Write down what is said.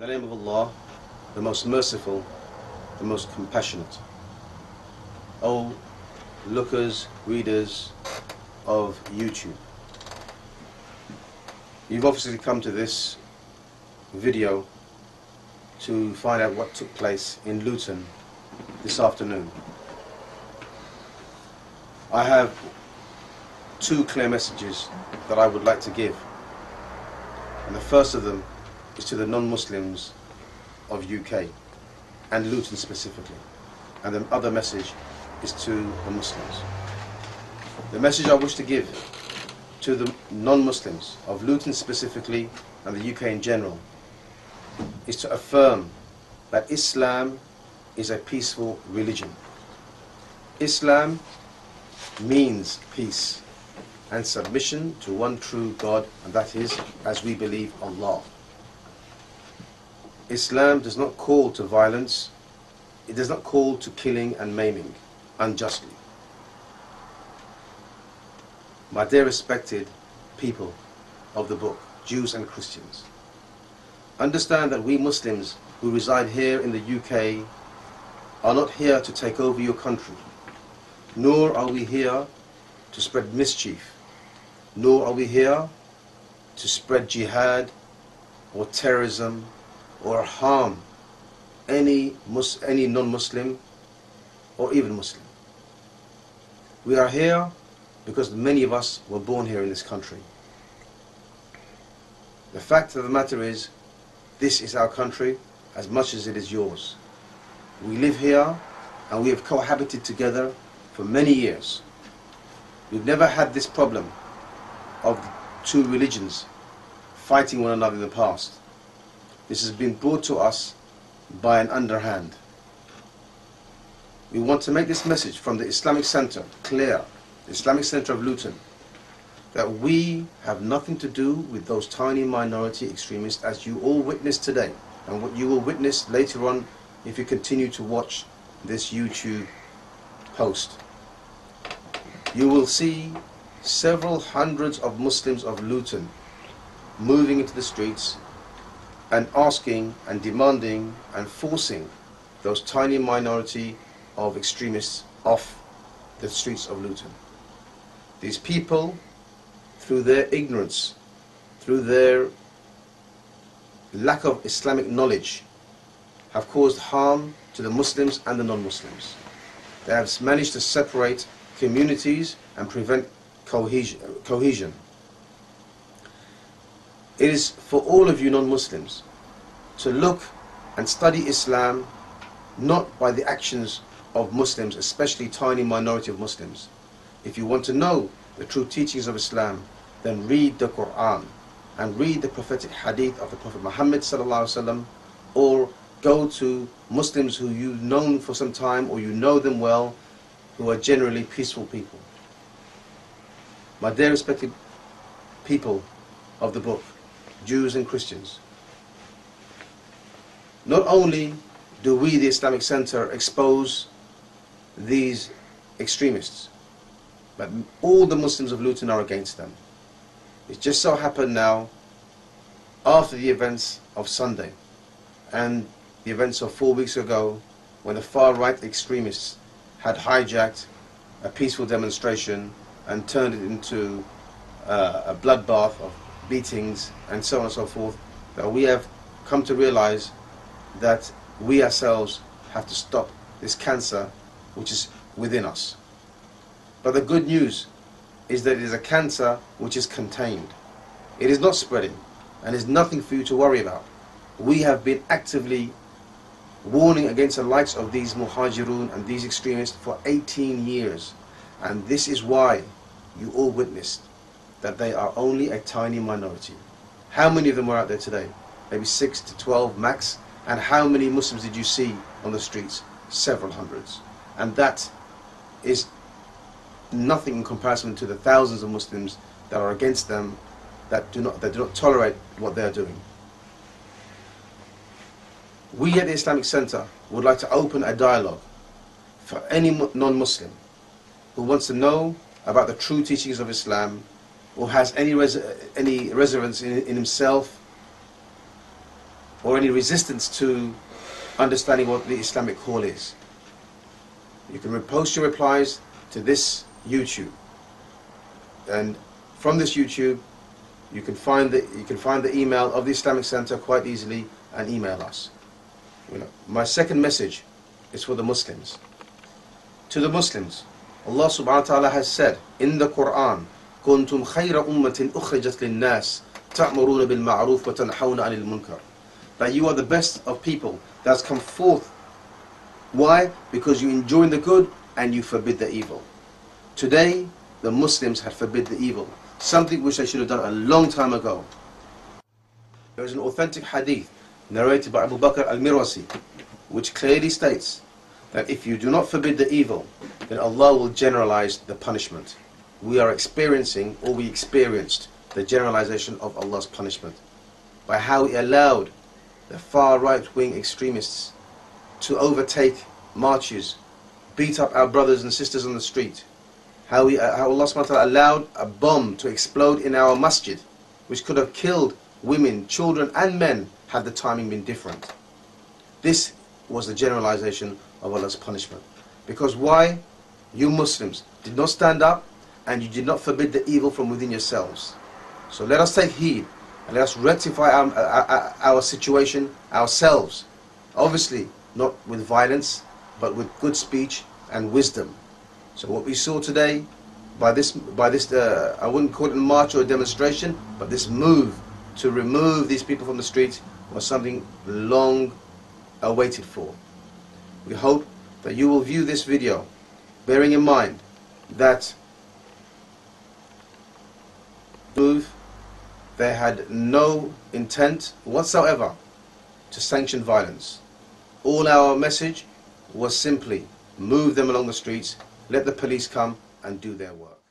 the name of Allah, the most merciful, the most compassionate. O lookers, readers of YouTube, you've obviously come to this video to find out what took place in Luton this afternoon. I have two clear messages that I would like to give, and the first of them is to the non-Muslims of UK and Luton specifically, and the other message is to the Muslims. The message I wish to give to the non-Muslims of Luton specifically and the UK in general is to affirm that Islam is a peaceful religion. Islam means peace and submission to one true God, and that is, as we believe, Allah. Islam does not call to violence. It does not call to killing and maiming unjustly. My dear respected people of the book, Jews and Christians, understand that we Muslims who reside here in the UK are not here to take over your country, nor are we here to spread mischief, nor are we here to spread jihad or terrorism or harm any non-Muslim or even Muslim. We are here because many of us were born here in this country. The fact of the matter is, this is our country as much as it is yours. We live here and we have cohabited together for many years. We've never had this problem of two religions fighting one another in the past. This has been brought to us by an underhand. We want to make this message from the Islamic Center clear, the Islamic Center of Luton, that we have nothing to do with those tiny minority extremists, as you all witnessed today, and what you will witness later on if you continue to watch this YouTube post. You will see several hundreds of Muslims of Luton moving into the streets and asking and demanding and forcing those tiny minority of extremists off the streets of Luton. These people, through their ignorance, through their lack of Islamic knowledge, have caused harm to the Muslims and the non-Muslims. They have managed to separate communities and prevent cohesion. It is for all of you non-Muslims to look and study Islam not by the actions of Muslims, especially tiny minority of Muslims. If you want to know the true teachings of Islam, then read the Quran and read the prophetic hadith of the Prophet Muhammad ﷺ, or go to Muslims who you've known for some time or you know them well, who are generally peaceful people. My dear respected people of the book, Jews and Christians, not only do we, the Islamic Center, expose these extremists, but all the Muslims of Luton are against them. It just so happened now, after the events of Sunday and the events of 4 weeks ago, when the far-right extremists had hijacked a peaceful demonstration and turned it into a bloodbath of beatings and so on and so forth, that we have come to realize that we ourselves have to stop this cancer which is within us. But the good news is that it is a cancer which is contained. It is not spreading, and is nothing for you to worry about. We have been actively warning against the likes of these muhajirun and these extremists for 18 years. And this is why you all witnessed that they are only a tiny minority. How many of them were out there today? Maybe 6 to 12 max. And how many Muslims did you see on the streets? Several hundreds. And that is nothing in comparison to the thousands of Muslims that are against them, that do not tolerate what they are doing. We at the Islamic Center would like to open a dialogue for any non-Muslim who wants to know about the true teachings of Islam, or has any reservance in himself or any resistance to understanding what the Islamic call is, you can post your replies to this YouTube, and from this YouTube you can find the email of the Islamic Center quite easily and email us. My second message is for the Muslims. To the Muslims, Allah subhanahu wa ta'ala has said in the Quran, كُنْتُمْ خَيْرَ أُمَّةٍ أُخْرِجَتْ لِلنَّاسِ تَأْمُرُونَ بِالْمَعْرُوفِ وَتَنْحَوْنَ عَنِ الْمُنْكَرِ. That you are the best of people that has come forth. Why? Because you enjoin the good and you forbid the evil. Today, the Muslims have forbid the evil, something which they should have done a long time ago. There is an authentic hadith narrated by Abu Bakr al-Mirwasi, which clearly states that if you do not forbid the evil, then Allah will generalize the punishment. We are experiencing, or we experienced, the generalization of Allah's punishment by how He allowed the far right-wing extremists to overtake marches, beat up our brothers and sisters on the street. How Allah subhanahu wa ta'ala allowed a bomb to explode in our masjid, which could have killed women, children and men had the timing been different. This was the generalization of Allah's punishment. Because why? You Muslims did not stand up and you did not forbid the evil from within yourselves. So let us take heed and let us rectify our situation ourselves. Obviously not with violence, but with good speech and wisdom. So what we saw today, by this I wouldn't call it a march or a demonstration, but this move to remove these people from the streets was something long awaited for. We hope that you will view this video bearing in mind that they had no intent whatsoever to sanction violence. All our message was simply move them along the streets, let the police come and do their work.